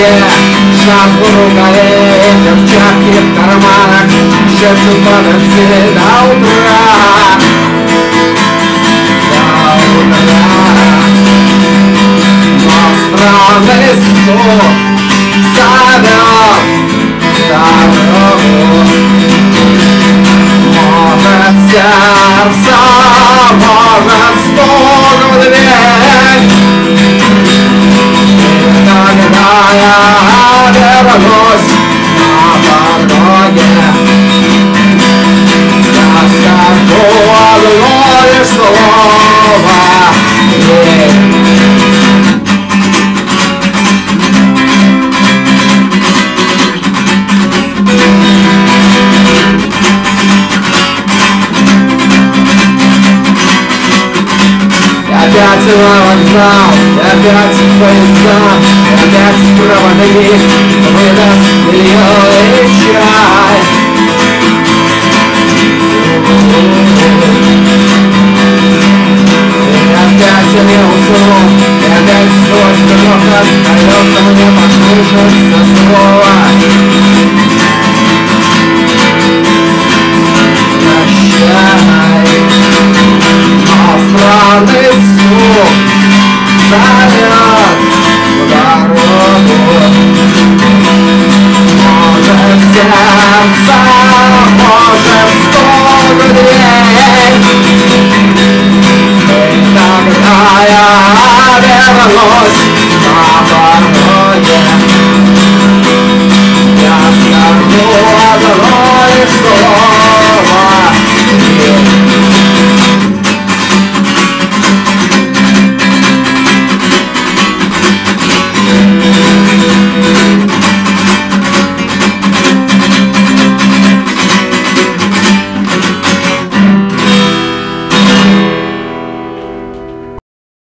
дороге, шапку в рукаве, перчатки в карманах, шепчут подожди до утра. До утра. Но странный звук зовет дорогу. Может сердце, может стук в дверь. И тогда я вернусь на дороге. Я скажу одно лишь слово ей. Опять на вокзал, опять поезда, опять проводник выдаст зеленый чай. И опять я не усну, и опять сквозь грохот дается мне послышаться слово. Прощай. Странный звук зовет в дорогу. Может сердце, может стук в дверь. И тогда я вернусь